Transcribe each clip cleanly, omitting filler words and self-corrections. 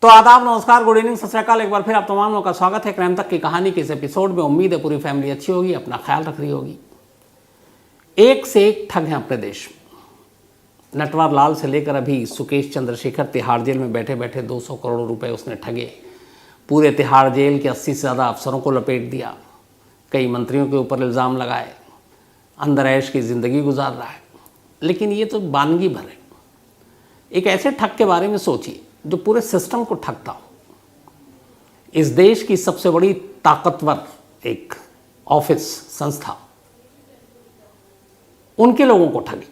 तो आदाब, नमस्कार, गुड इवनिंग, सत श्री अकाल। एक बार फिर आप तमाम लोगों का स्वागत है क्राइम तक की कहानी के इस एपिसोड में। उम्मीद है पूरी फैमिली अच्छी होगी, अपना ख्याल रख रही होगी। एक से एक ठग हैं अपने देश में। नटवर लाल से लेकर अभी सुकेश चंद्रशेखर तिहाड़ जेल में बैठे बैठे 200 करोड़ रुपए उसने ठगे। पूरे तिहाड़ जेल के 80 से ज़्यादा अफसरों को लपेट दिया। कई मंत्रियों के ऊपर इल्ज़ाम लगाए। अंदर ऐश की ज़िंदगी गुजार रहा है। लेकिन ये तो वानगी भर है। एक ऐसे ठग के बारे में सोचिए जो पूरे सिस्टम को ठगता हो। इस देश की सबसे बड़ी ताकतवर एक ऑफिस संस्था उनके लोगों को ठगी।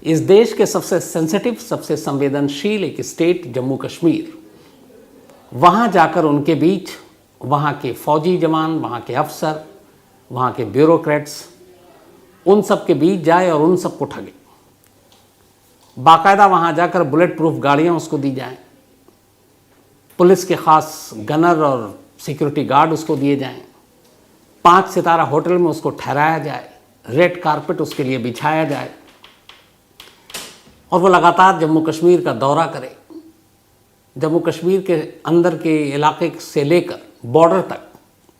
इस देश के सबसे सेंसिटिव, सबसे संवेदनशील एक स्टेट जम्मू कश्मीर, वहां जाकर उनके बीच वहां के फौजी जवान, वहां के अफसर, वहां के ब्यूरोक्रेट्स, उन सब के बीच जाए और उन सबको ठगे। बाकायदा वहाँ जाकर बुलेट प्रूफ गाड़ियाँ उसको दी जाएं, पुलिस के ख़ास गनर और सिक्योरिटी गार्ड उसको दिए जाएं, 5 सितारा होटल में उसको ठहराया जाए, रेड कारपेट उसके लिए बिछाया जाए और वो लगातार जम्मू कश्मीर का दौरा करे। जम्मू कश्मीर के अंदर के इलाके से लेकर बॉर्डर तक,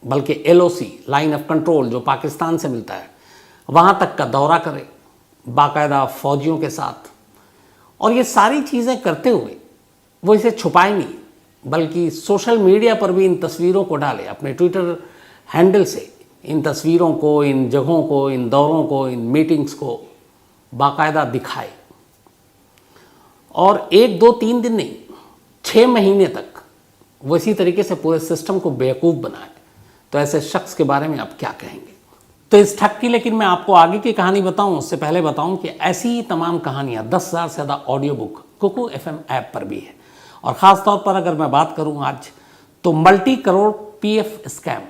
बल्कि LOC लाइन ऑफ कंट्रोल जो पाकिस्तान से मिलता है, वहाँ तक का दौरा करे बाकायदा फ़ौजियों के साथ। और ये सारी चीज़ें करते हुए वो इसे छुपाए नहीं, बल्कि सोशल मीडिया पर भी इन तस्वीरों को डाले, अपने ट्विटर हैंडल से इन तस्वीरों को, इन जगहों को, इन दौरों को, इन मीटिंग्स को बाकायदा दिखाए। और 1, 2, 3 दिन नहीं, 6 महीने तक वो इसी तरीके से पूरे सिस्टम को बेवकूफ़ बनाए। तो ऐसे शख्स के बारे में आप क्या कहेंगे? तो इस ठग की, लेकिन मैं आपको आगे की कहानी बताऊं उससे पहले बताऊं कि ऐसी ही तमाम कहानियां 10,000 से ज़्यादा audio book Kuku FM app पर भी है। और ख़ास तौर पर अगर मैं बात करूं आज, तो multi crore PF scam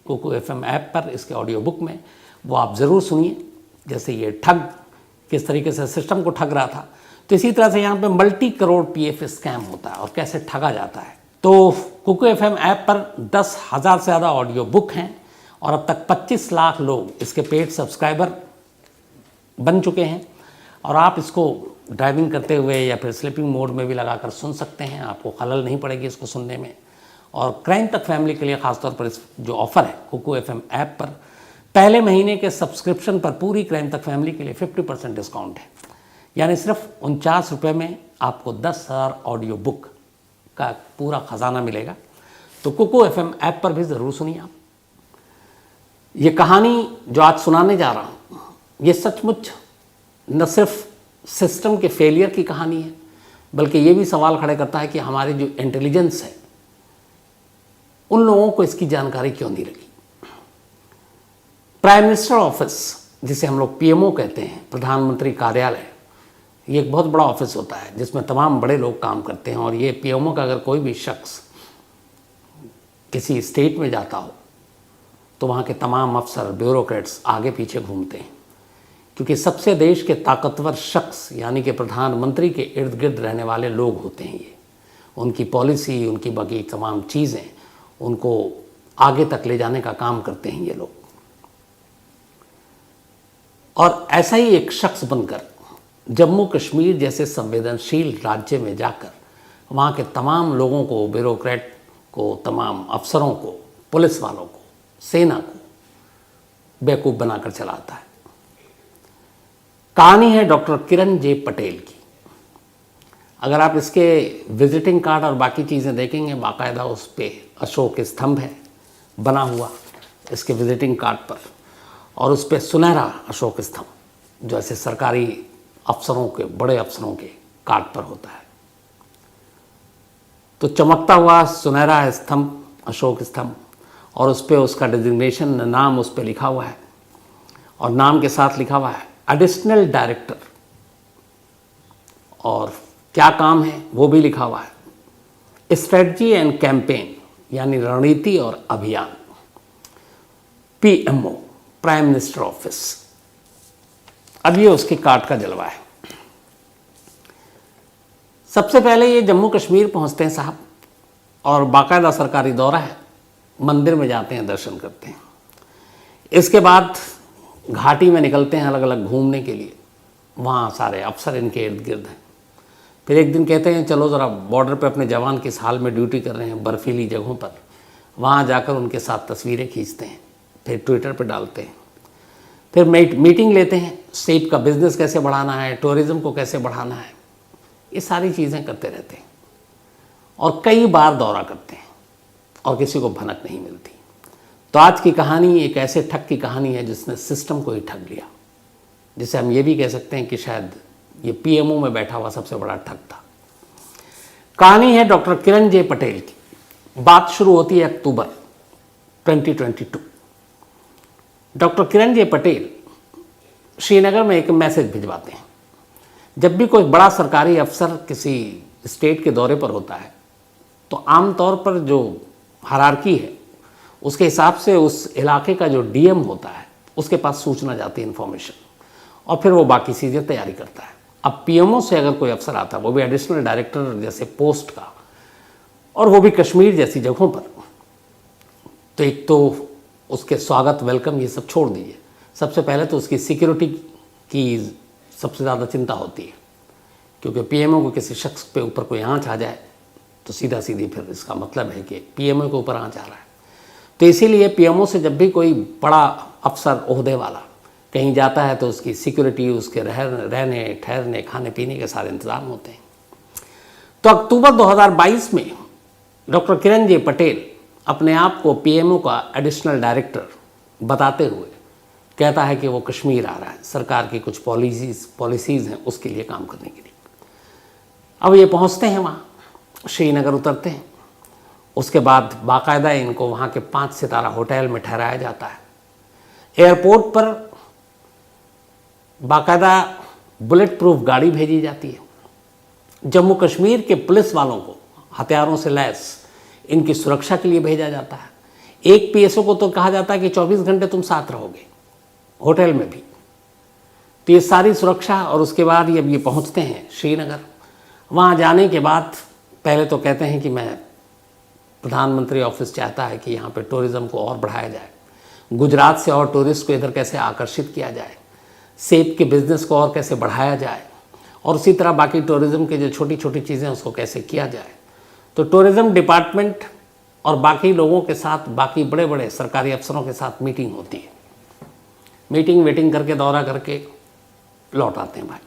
Kuku FM app पर, इसके ऑडियो बुक में, वो आप ज़रूर सुनिए। जैसे ये ठग किस तरीके से सिस्टम को ठग रहा था, तो इसी तरह से यहाँ पर मल्टी करोड़ PF स्कैम होता है और कैसे ठगा जाता है। तो कुकू FM ऐप पर 10,000 से ज़्यादा ऑडियो बुक हैं और अब तक 25 लाख लोग इसके पेड सब्सक्राइबर बन चुके हैं। और आप इसको ड्राइविंग करते हुए या फिर स्लीपिंग मोड में भी लगाकर सुन सकते हैं, आपको खलल नहीं पड़ेगी इसको सुनने में। और क्राइम तक फैमिली के लिए ख़ासतौर पर इस जो ऑफ़र है कुकू FM ऐप पर, पहले महीने के सब्सक्रिप्शन पर पूरी क्राइम तक फैमिली के लिए 50% डिस्काउंट है। यानी सिर्फ 49 रुपये में आपको 10,000 ऑडियो बुक का पूरा ख़जाना मिलेगा। तो कुकू FM ऐप पर भी ज़रूर सुनिए आप। ये कहानी जो आज सुनाने जा रहा हूँ, ये सचमुच न सिर्फ सिस्टम के फेलियर की कहानी है, बल्कि ये भी सवाल खड़े करता है कि हमारी जो इंटेलिजेंस है, उन लोगों को इसकी जानकारी क्यों नहीं लगी। प्राइम मिनिस्टर ऑफिस, जिसे हम लोग PMO कहते हैं, प्रधानमंत्री कार्यालय, ये एक बहुत बड़ा ऑफिस होता है जिसमें तमाम बड़े लोग काम करते हैं। और ये PMO का अगर कोई भी शख्स किसी स्टेट में जाता हो तो वहाँ के तमाम अफसर, ब्यूरोक्रेट्स आगे पीछे घूमते हैं, क्योंकि सबसे देश के ताकतवर शख्स यानी कि प्रधानमंत्री के इर्द गिर्द रहने वाले लोग होते हैं ये। उनकी पॉलिसी, उनकी बाकी तमाम चीज़ें, उनको आगे तक ले जाने का काम करते हैं ये लोग। और ऐसा ही एक शख्स बनकर जम्मू कश्मीर जैसे संवेदनशील राज्य में जाकर वहाँ के तमाम लोगों को, ब्यूरोक्रेट को, तमाम अफसरों को, पुलिस वालों को, सेना को बेवकूफ़ बनाकर चलाता है। कहानी है डॉक्टर किरण J. पटेल की। अगर आप इसके विजिटिंग कार्ड और बाकी चीज़ें देखेंगे, बाकायदा उस पर अशोक स्तंभ है बना हुआ इसके विजिटिंग कार्ड पर, और उस पर सुनहरा अशोक स्तंभ जो ऐसे सरकारी अफसरों के, बड़े अफसरों के कार्ड पर होता है। तो चमकता हुआ सुनहरा स्तंभ, अशोक स्तंभ, और उस पर उसका डिजिग्नेशन, नाम उस पर लिखा हुआ है, और नाम के साथ लिखा हुआ है एडिशनल डायरेक्टर, और क्या काम है वो भी लिखा हुआ है, स्ट्रेटजी एंड कैंपेन, यानी रणनीति और अभियान, PMO, प्राइम मिनिस्टर ऑफिस। अब ये उसके कार्ड का जलवा है। सबसे पहले ये जम्मू कश्मीर पहुंचते हैं साहब, और बाकायदा सरकारी दौरा है, मंदिर में जाते हैं, दर्शन करते हैं। इसके बाद घाटी में निकलते हैं अलग अलग घूमने के लिए। वहाँ सारे अफसर इनके इर्द गिर्द हैं। फिर एक दिन कहते हैं चलो ज़रा बॉर्डर पे अपने जवान किस हाल में ड्यूटी कर रहे हैं बर्फीली जगहों पर, वहाँ जाकर उनके साथ तस्वीरें खींचते हैं, फिर ट्विटर पे डालते हैं। फिर मीटिंग लेते हैं, सेब का बिज़नेस कैसे बढ़ाना है, टूरिज़्म को कैसे बढ़ाना है, ये सारी चीज़ें करते रहते हैं और कई बार दौरा करते हैं और किसी को भनक नहीं मिलती। तो आज की कहानी एक ऐसे ठग की कहानी है जिसने सिस्टम को ही ठग लिया, जिसे हम ये भी कह सकते हैं कि शायद ये पीएमओ में बैठा हुआ सबसे बड़ा ठग था। कहानी है डॉक्टर किरण जे पटेल की। बात शुरू होती है अक्टूबर 2022। डॉक्टर किरण जे पटेल श्रीनगर में एक मैसेज भिजवाते हैं। जब भी कोई बड़ा सरकारी अफसर किसी स्टेट के दौरे पर होता है तो आमतौर पर जो हायरार्की है उसके हिसाब से उस इलाके का जो डीएम होता है उसके पास सूचना जाती है, इन्फॉर्मेशन, और फिर वो बाकी चीज़ें तैयारी करता है। अब पीएमओ से अगर कोई अफसर आता है, वो भी एडिशनल डायरेक्टर जैसे पोस्ट का, और वो भी कश्मीर जैसी जगहों पर, तो एक तो उसके स्वागत, वेलकम, ये सब छोड़ दीजिए, सबसे पहले तो उसकी सिक्योरिटी की सबसे ज़्यादा चिंता होती है, क्योंकि पीएमओ को किसी शख्स पे ऊपर कोई आँच आ जाए तो सीधा सीधी फिर इसका मतलब है कि पीएमओ के ऊपर आँच आ रहा है। तो इसीलिए पीएमओ से जब भी कोई बड़ा अफसर, ओहदे वाला कहीं जाता है तो उसकी सिक्योरिटी, उसके रहने ठहरने, खाने पीने के सारे इंतज़ाम होते हैं। तो अक्टूबर 2022 में डॉक्टर किरण जे पटेल अपने आप को पीएमओ का एडिशनल डायरेक्टर बताते हुए कहता है कि वो कश्मीर आ रहा है, सरकार की कुछ पॉलिसीज़ हैं उसके लिए काम करने के लिए। अब ये पहुंचते हैं वहाँ, श्रीनगर उतरते हैं, उसके बाद बाकायदा इनको वहाँ के 5 सितारा होटल में ठहराया जाता है। एयरपोर्ट पर बाकायदा बुलेट प्रूफ गाड़ी भेजी जाती है। जम्मू कश्मीर के पुलिस वालों को हथियारों से लैस इनकी सुरक्षा के लिए भेजा जाता है। एक पीएसओ को तो कहा जाता है कि 24 घंटे तुम साथ रहोगे, होटल में भी। तो ये सारी सुरक्षा, और उसके बाद ये पहुंचते हैं श्रीनगर। वहाँ जाने के बाद पहले तो कहते हैं कि मैं, प्रधानमंत्री ऑफिस चाहता है कि यहाँ पे टूरिज़्म को और बढ़ाया जाए, गुजरात से और टूरिस्ट को इधर कैसे आकर्षित किया जाए, सेब के बिज़नेस को और कैसे बढ़ाया जाए, और उसी तरह बाकी टूरिज़्म के जो छोटी छोटी चीज़ें उसको कैसे किया जाए। तो टूरिज़्म डिपार्टमेंट और बाकी लोगों के साथ, बाकी बड़े बड़े सरकारी अफसरों के साथ मीटिंग होती है। मीटिंग करके, दौरा करके लौट आते हैं भाई।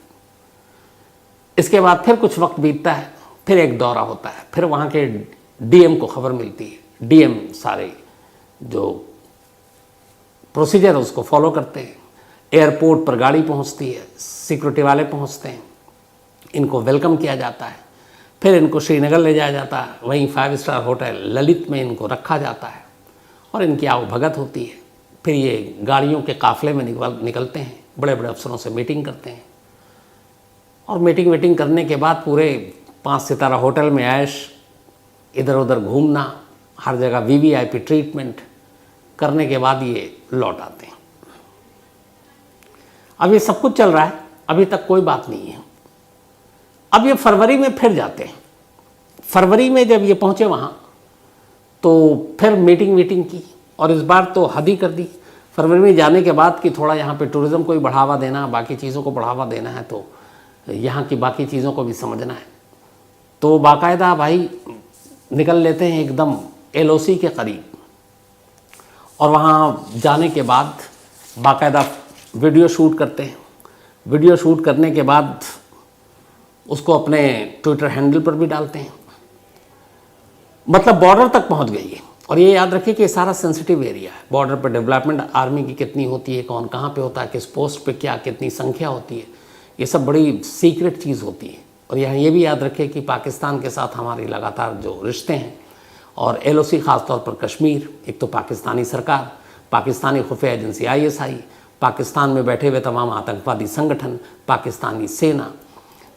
इसके बाद फिर कुछ वक्त बीतता है, फिर एक दौरा होता है, फिर वहाँ के डीएम को खबर मिलती है। डीएम सारे जो प्रोसीजर है उसको फॉलो करते हैं। एयरपोर्ट पर गाड़ी पहुँचती है, सिक्योरिटी वाले पहुँचते हैं, इनको वेलकम किया जाता है, फिर इनको श्रीनगर ले जाया जाता है। वहीं 5 स्टार होटल ललित में इनको रखा जाता है और इनकी आवभगत होती है। फिर ये गाड़ियों के काफ़िले में निकलते हैं, बड़े बड़े अफसरों से मीटिंग करते हैं, और मीटिंग करने के बाद पूरे 5 सितारा होटल में ऐश, इधर उधर घूमना, हर जगह वीवीआईपी ट्रीटमेंट करने के बाद ये लौट आते हैं। अब ये सब कुछ चल रहा है, अभी तक कोई बात नहीं है। अब ये फरवरी में फिर जाते हैं। फरवरी में जब ये पहुँचे वहाँ तो फिर मीटिंग की, और इस बार तो हद ही कर दी। फरवरी में जाने के बाद कि थोड़ा यहाँ पे टूरिज़्म को ही बढ़ावा देना, बाकी चीज़ों को बढ़ावा देना है, तो यहाँ की बाकी चीज़ों को भी समझना है। तो बाकायदा भाई निकल लेते हैं एकदम एलओसी के करीब, और वहाँ जाने के बाद बाकायदा वीडियो शूट करते हैं। वीडियो शूट करने के बाद उसको अपने ट्विटर हैंडल पर भी डालते हैं। मतलब बॉर्डर तक पहुँच गई है। और ये याद रखिए कि ये सारा सेंसिटिव एरिया है। बॉर्डर पर डेवलपमेंट आर्मी की कितनी होती है, कौन कहाँ पे होता है, किस पोस्ट पे क्या कितनी संख्या होती है, ये सब बड़ी सीक्रेट चीज़ होती है। और यहाँ ये भी याद रखें कि पाकिस्तान के साथ हमारी लगातार जो रिश्ते हैं, और एलओसी ख़ास तौर पर कश्मीर, एक तो पाकिस्तानी सरकार, पाकिस्तानी खुफिया एजेंसी ISI, पाकिस्तान में बैठे हुए तमाम आतंकवादी संगठन, पाकिस्तानी सेना,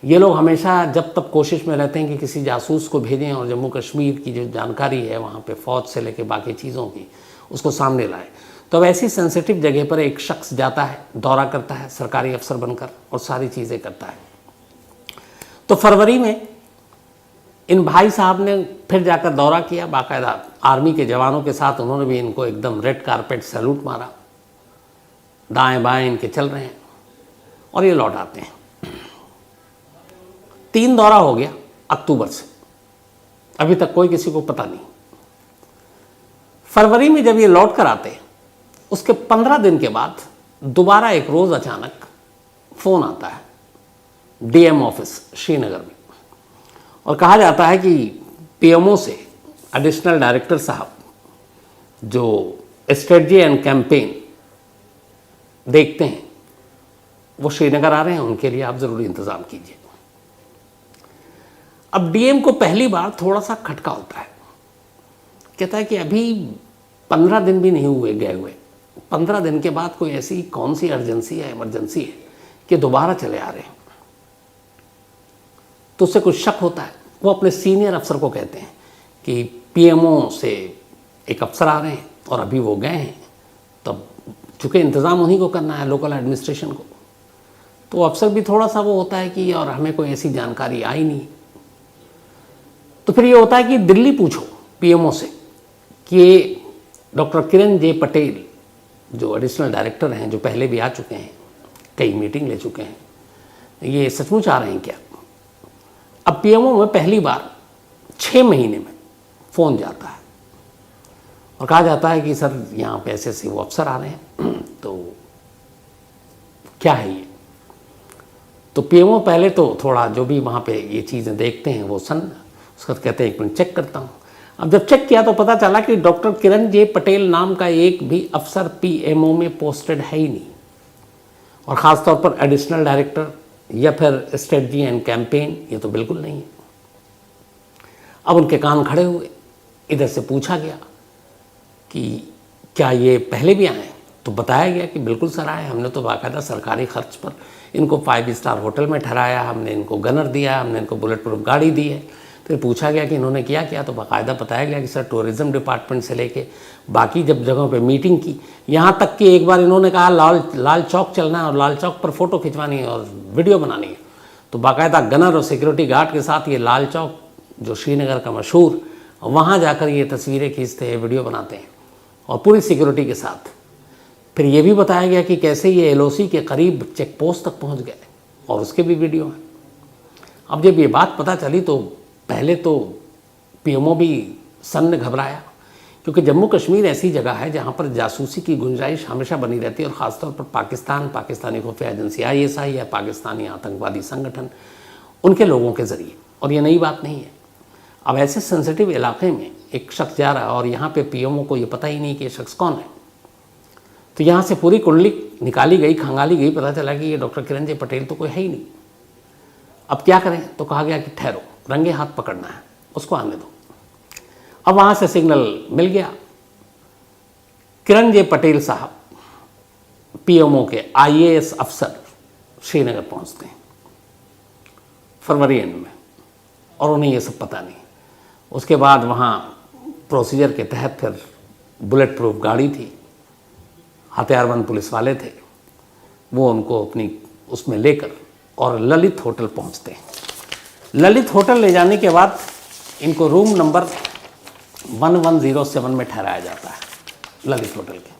ये लोग हमेशा जब तक कोशिश में रहते हैं कि किसी जासूस को भेजें और जम्मू कश्मीर की जो जानकारी है वहाँ पे फ़ौज से लेकर बाकी चीज़ों की उसको सामने लाए। तो अब ऐसी सेंसिटिव जगह पर एक शख्स जाता है, दौरा करता है सरकारी अफसर बनकर, और सारी चीज़ें करता है। तो फरवरी में इन भाई साहब ने फिर जाकर दौरा किया, बाकायदा आर्मी के जवानों के साथ उन्होंने भी इनको एकदम रेड कारपेट सैल्यूट मारा, दाएं बाएं इनके चल रहे हैं, और ये लौट आते हैं। 3 दौरा हो गया अक्टूबर से, अभी तक कोई किसी को पता नहीं। फरवरी में जब ये लौट कर आते, उसके 15 दिन के बाद दोबारा एक रोज अचानक फोन आता है डीएम ऑफिस श्रीनगर में, और कहा जाता है कि पीएमओ से एडिशनल डायरेक्टर साहब जो स्ट्रेटजी एंड कैंपेन देखते हैं वो श्रीनगर आ रहे हैं, उनके लिए आप जरूरी इंतजाम कीजिए। अब डीएम को पहली बार थोड़ा सा खटका होता है, कहता है कि अभी 15 दिन भी नहीं हुए गए हुए, 15 दिन के बाद कोई ऐसी कौन सी अर्जेंसी है, इमरजेंसी है कि दोबारा चले आ रहे हैं। तो उससे कुछ शक होता है। वो अपने सीनियर अफसर को कहते हैं कि पीएमओ से एक अफसर आ रहे हैं और अभी वो गए हैं, तब चूँकि इंतज़ाम उन्हीं को करना है, लोकल एडमिनिस्ट्रेशन को, तो अफसर भी थोड़ा सा वो होता है कि और हमें कोई ऐसी जानकारी आई नहीं। तो फिर ये होता है कि दिल्ली पूछो पीएमओ से कि डॉक्टर किरण जे पटेल जो एडिशनल डायरेक्टर हैं, जो पहले भी आ चुके हैं, कई मीटिंग ले चुके हैं, ये सचमुच आ रहे हैं क्या? अब पीएमओ में पहली बार 6 महीने में फ़ोन जाता है और कहा जाता है कि सर यहाँ पे ऐसे ऐसे वो अफसर आ रहे हैं, तो क्या है ये? तो पीएमओ पहले तो थोड़ा जो भी वहाँ पे ये चीज़ें देखते हैं वो उसका कहते हैं एक मिनट चेक करता हूँ। अब जब चेक किया तो पता चला कि डॉक्टर किरण जे पटेल नाम का एक भी अफसर पीएमओ में पोस्टेड है ही नहीं, और ख़ास तौर पर एडिशनल डायरेक्टर या फिर स्ट्रेटजी एंड कैंपेन, ये तो बिल्कुल नहीं है। अब उनके कान खड़े हुए, इधर से पूछा गया कि क्या ये पहले भी आए? तो बताया गया कि बिल्कुल सर आए, हमने तो बाकायदा सरकारी खर्च पर इनको 5 स्टार होटल में ठहराया, हमने इनको गनर दिया, हमने इनको बुलेट प्रूफ गाड़ी दी है। फिर पूछा गया कि इन्होंने क्या किया, तो बाकायदा बताया गया कि सर टूरिज़्म डिपार्टमेंट से लेके बाकी जब जगहों पे मीटिंग की, यहाँ तक कि एक बार इन्होंने कहा लाल चौक चलना है और लाल चौक पर फ़ोटो खिंचवानी है और वीडियो बनानी है, तो बाकायदा गनर और सिक्योरिटी गार्ड के साथ ये लाल चौक जो श्रीनगर का मशहूर, वहाँ जाकर ये तस्वीरें खींचते हैं, वीडियो बनाते हैं और पूरी सिक्योरिटी के साथ। फिर ये भी बताया गया कि कैसे ये एलओसी के करीब चेक पोस्ट तक पहुँच गए और उसके भी वीडियो हैं। अब जब ये बात पता चली तो पहले तो पीएमओ भी सन्न घबराया, क्योंकि जम्मू कश्मीर ऐसी जगह है जहाँ पर जासूसी की गुंजाइश हमेशा बनी रहती है, और ख़ासतौर पर पाकिस्तान, पाकिस्तानी खुफिया एजेंसी ISI या पाकिस्तानी आतंकवादी संगठन, उनके लोगों के ज़रिए। और ये नई बात नहीं है। अब ऐसे सेंसिटिव इलाके में एक शख्स जा रहा है और यहाँ पे पीएमओ को ये पता ही नहीं कि ये शख्स कौन है, तो यहाँ से पूरी कुंडली निकाली गई, खंगाली गई, पता चला कि ये डॉक्टर किरण जे पटेल तो कोई है ही नहीं। अब क्या करें? तो कहा गया कि ठहरो, रंगे हाथ पकड़ना है, उसको आने दो। अब वहाँ से सिग्नल मिल गया, किरण जे पटेल साहब पीएमओ के IAS अफसर श्रीनगर पहुँचते हैं फरवरी एंड में, और उन्हें ये सब पता नहीं। उसके बाद वहाँ प्रोसीजर के तहत फिर बुलेट प्रूफ गाड़ी थी, हथियारबंद पुलिस वाले थे, वो उनको अपनी उसमें लेकर और ललित होटल पहुँचते हैं। ललित होटल ले जाने के बाद इनको रूम नंबर 1107 में ठहराया जाता है ललित होटल के,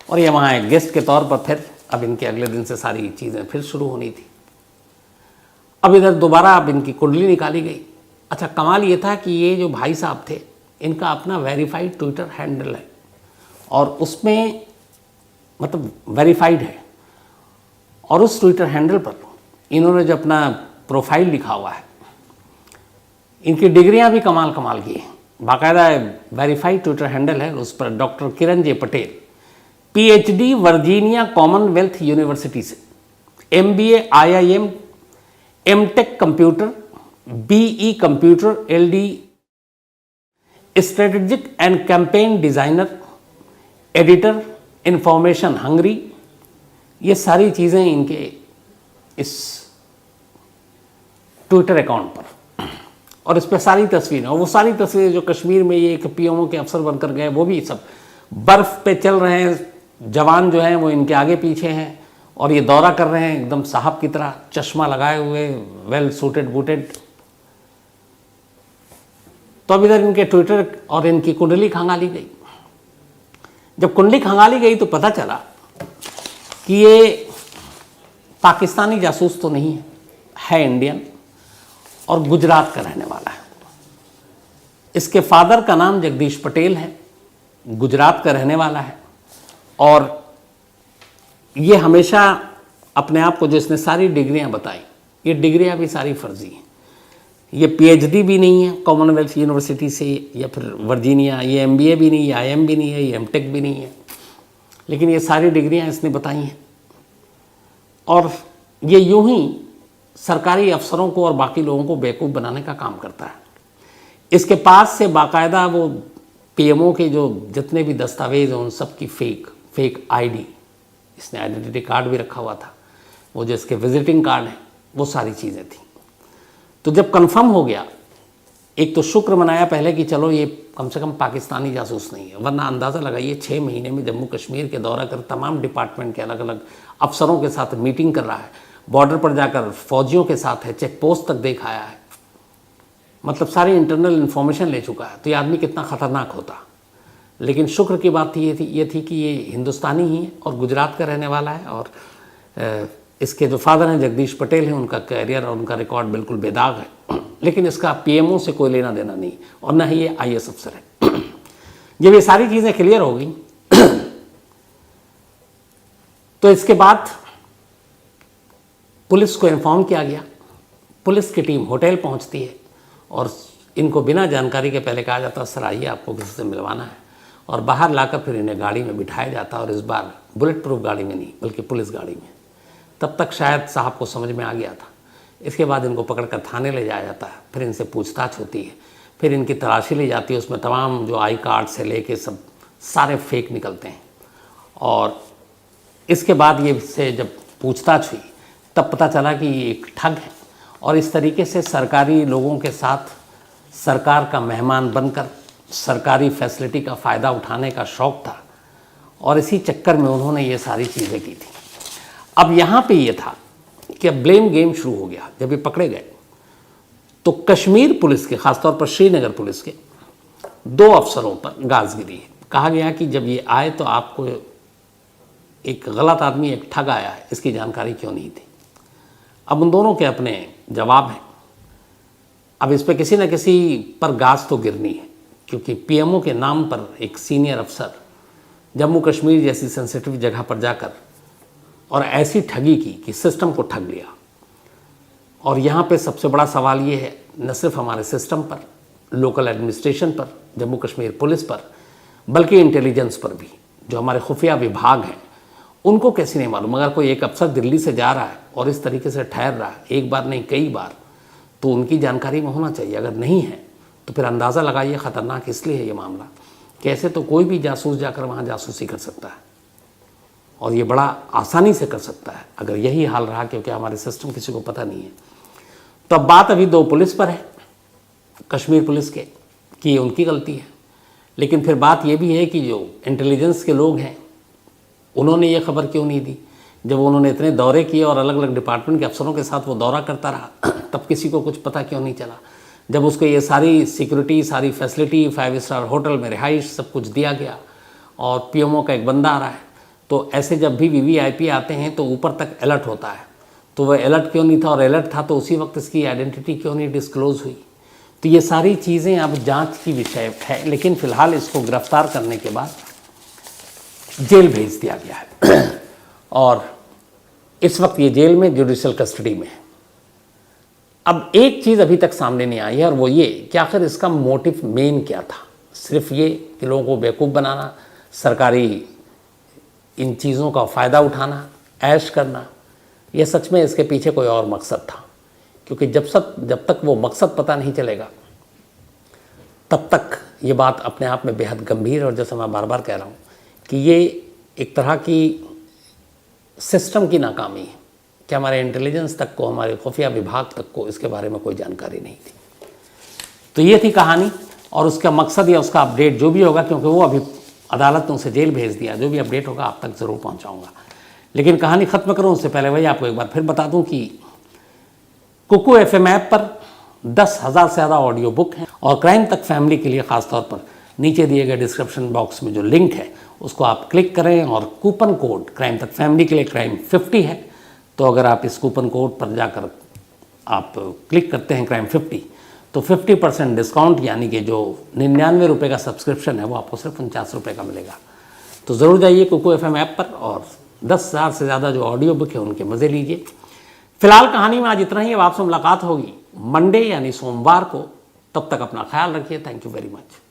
और ये वहाँ एक गेस्ट के तौर पर फिर अब इनके अगले दिन से सारी चीज़ें फिर शुरू होनी थी। अब इधर दोबारा अब इनकी कुंडली निकाली गई। अच्छा, कमाल ये था कि ये जो भाई साहब थे, इनका अपना वेरीफाइड ट्विटर हैंडल है और उसमें मतलब वेरीफाइड है, और उस ट्विटर हैंडल पर इन्होंने जो अपना प्रोफाइल लिखा हुआ है, इनकी डिग्रियां भी कमाल कमाल की हैं। बाकायदा वेरीफाइड ट्विटर हैंडल है, उस पर doctor Kiran J Patel PhD Virginia Commonwealth University से, MBA IIM, MTech computer, BE computer, LD strategic and campaign designer, editor information Hungary, ये सारी चीज़ें इनके इस ट्विटर अकाउंट पर, और इस पर सारी तस्वीरें, और वो सारी तस्वीरें जो कश्मीर में ये एक पीएमओ के अफसर बनकर गए, वो भी सब बर्फ़ पे चल रहे हैं, जवान जो हैं वो इनके आगे पीछे हैं, और ये दौरा कर रहे हैं एकदम साहब की तरह, चश्मा लगाए हुए, वेल सूटेड बूटेड। तो अब इधर इनके ट्विटर और इनकी कुंडली खंगाली गई। जब कुंडली खंगाली गई तो पता चला कि ये पाकिस्तानी जासूस तो नहीं है, इंडियन, और गुजरात का रहने वाला है। इसके फादर का नाम जगदीश पटेल है, गुजरात का रहने वाला है। और ये हमेशा अपने आप को, जो इसने सारी डिग्रियां बताई, ये डिग्रियां भी सारी फर्जी हैं। ये पीएचडी भी नहीं है कॉमनवेल्थ यूनिवर्सिटी से या फिर वर्जीनिया, ये एमबीए भी नहीं है, आईएम भी नहीं है, ये एमटेक भी नहीं है, लेकिन ये सारी डिग्रियां इसने बताई हैं। और ये यूं ही सरकारी अफसरों को और बाकी लोगों को बेवकूफ़ बनाने का काम करता है। इसके पास से बाकायदा वो पीएमओ के जो जितने भी दस्तावेज हैं उन सब की फेक आईडी, इसने आइडेंटिटी कार्ड भी रखा हुआ था, वो जो इसके विजिटिंग कार्ड हैं, वो सारी चीज़ें थी। तो जब कंफर्म हो गया, एक तो शुक्र मनाया पहले कि चलो ये कम से कम पाकिस्तानी जासूस नहीं है, वरना अंदाज़ा लगाइए 6 महीने में जम्मू कश्मीर के दौरा कर तमाम डिपार्टमेंट के अलग अलग अफसरों के साथ मीटिंग कर रहा है, बॉर्डर पर जाकर फौजियों के साथ है, चेक पोस्ट तक देख आया है, मतलब सारी इंटरनल इन्फॉर्मेशन ले चुका है। तो ये आदमी कितना ख़तरनाक होता। लेकिन शुक्र की बात ये थी कि ये हिंदुस्तानी ही है और गुजरात का रहने वाला है। और इसके जो फादर हैं जगदीश पटेल हैं, उनका कैरियर और उनका रिकॉर्ड बिल्कुल बेदाग है, लेकिन इसका पीएमओ से कोई लेना देना नहीं और ना ही ये आईएएस अफसर है। जब ये सारी चीज़ें क्लियर हो गई तो इसके बाद पुलिस को इन्फॉर्म किया गया। पुलिस की टीम होटल पहुंचती है और इनको बिना जानकारी के पहले कहा जाता है सर आइए आपको किसी से मिलवाना है, और बाहर लाकर फिर इन्हें गाड़ी में बिठाया जाता है, और इस बार बुलेट प्रूफ गाड़ी में नहीं बल्कि पुलिस गाड़ी में। तब तक शायद साहब को समझ में आ गया था। इसके बाद इनको पकड़कर थाने ले जाया जाता है, फिर इनसे पूछताछ होती है, फिर इनकी तलाशी ली जाती है। उसमें तमाम जो आई कार्ड से लेके सब सारे फेक निकलते हैं। और इसके बाद ये से जब पूछताछ हुई तब पता चला कि ये एक ठग है, और इस तरीके से सरकारी लोगों के साथ सरकार का मेहमान बनकर सरकारी फैसिलिटी का फ़ायदा उठाने का शौक़ था, और इसी चक्कर में उन्होंने ये सारी चीज़ें की थी। अब यहाँ पे ये था कि अब ब्लेम गेम शुरू हो गया। जब ये पकड़े गए तो कश्मीर पुलिस के, ख़ासतौर पर श्रीनगर पुलिस के 2 अफसरों पर गाजगिरी है। कहा गया कि जब ये आए तो आपको एक गलत आदमी, एक ठग आया है, इसकी जानकारी क्यों नहीं थी। अब उन दोनों के अपने जवाब हैं। अब इस पर किसी न किसी पर गाज तो गिरनी है, क्योंकि पीएमओ के नाम पर एक सीनियर अफसर जम्मू कश्मीर जैसी सेंसिटिव जगह पर जाकर और ऐसी ठगी की कि सिस्टम को ठग लिया। और यहाँ पे सबसे बड़ा सवाल ये है, न सिर्फ हमारे सिस्टम पर, लोकल एडमिनिस्ट्रेशन पर, जम्मू कश्मीर पुलिस पर, बल्कि इंटेलिजेंस पर भी। जो हमारे खुफिया विभाग हैं उनको कैसे नहीं मालूम। अगर कोई एक अफसर दिल्ली से जा रहा है और इस तरीके से ठहर रहा है, एक बार नहीं कई बार, तो उनकी जानकारी में होना चाहिए। अगर नहीं है तो फिर अंदाज़ा लगाइए ख़तरनाक इसलिए है ये मामला। कैसे तो कोई भी जासूस जाकर वहाँ जासूसी कर सकता है, और ये बड़ा आसानी से कर सकता है अगर यही हाल रहा, क्योंकि हमारे सिस्टम किसी को पता नहीं है। तो अब बात अभी 2 पुलिस पर है, कश्मीर पुलिस के, कि ये उनकी गलती है। लेकिन फिर बात ये भी है कि जो इंटेलिजेंस के लोग हैं उन्होंने ये खबर क्यों नहीं दी। जब उन्होंने इतने दौरे किए और अलग अलग डिपार्टमेंट के अफसरों के साथ वो दौरा करता रहा तब किसी को कुछ पता क्यों नहीं चला। जब उसको ये सारी सिक्योरिटी, सारी फैसिलिटी, 5 स्टार होटल में रिहाइश सब कुछ दिया गया और पीएमओ का एक बंदा आ रहा है, तो ऐसे जब भी वीवीआईपी आते हैं तो ऊपर तक अलर्ट होता है। तो वह अलर्ट क्यों नहीं था, और अलर्ट था तो उसी वक्त इसकी आइडेंटिटी क्यों नहीं डिस्क्लोज़ हुई। तो ये सारी चीज़ें अब जांच की विषय है। लेकिन फ़िलहाल इसको गिरफ्तार करने के बाद जेल भेज दिया गया है और इस वक्त ये जेल में जुडिशल कस्टडी में है। अब एक चीज़ अभी तक सामने नहीं आई है, और वो ये कि आखिर इसका मोटिव मेन क्या था। सिर्फ ये कि लोगों को बेवकूफ़ बनाना, सरकारी इन चीज़ों का फ़ायदा उठाना, ऐश करना, यह सच में इसके पीछे कोई और मकसद था। क्योंकि जब तक वो मकसद पता नहीं चलेगा तब तक ये बात अपने आप में बेहद गंभीर, और जैसा मैं बार बार कह रहा हूँ कि ये एक तरह की सिस्टम की नाकामी है कि हमारे इंटेलिजेंस तक को, हमारे खुफिया विभाग तक को इसके बारे में कोई जानकारी नहीं थी। तो ये थी कहानी, और उसका मकसद या उसका अपडेट जो भी होगा, क्योंकि वो अभी अदालत ने उसे जेल भेज दिया, जो भी अपडेट होगा आप तक ज़रूर पहुंचाऊंगा। लेकिन कहानी ख़त्म करूं उससे पहले वही आपको एक बार फिर बता दूं कि कुकू FM ऐप पर 10,000 से ज़्यादा ऑडियो बुक हैं, और क्राइम तक फैमिली के लिए ख़ासतौर पर नीचे दिए गए डिस्क्रिप्शन बॉक्स में जो लिंक है उसको आप क्लिक करें, और कूपन कोड क्राइम तक फैमिली के लिए क्राइम 50 है। तो अगर आप इस कूपन कोड पर जाकर आप क्लिक करते हैं क्राइम 50 तो 50% डिस्काउंट, यानी कि जो 99 रुपये का सब्सक्रिप्शन है वो आपको सिर्फ 49 रुपये का मिलेगा। तो ज़रूर जाइए कुकू FM ऐप पर और 10,000 से ज़्यादा जो ऑडियो बुक है उनके मज़े लीजिए। फिलहाल कहानी में आज इतना ही। अब आपसे मुलाकात होगी मंडे यानी सोमवार को। तब तक अपना ख्याल रखिए। Thank you very much.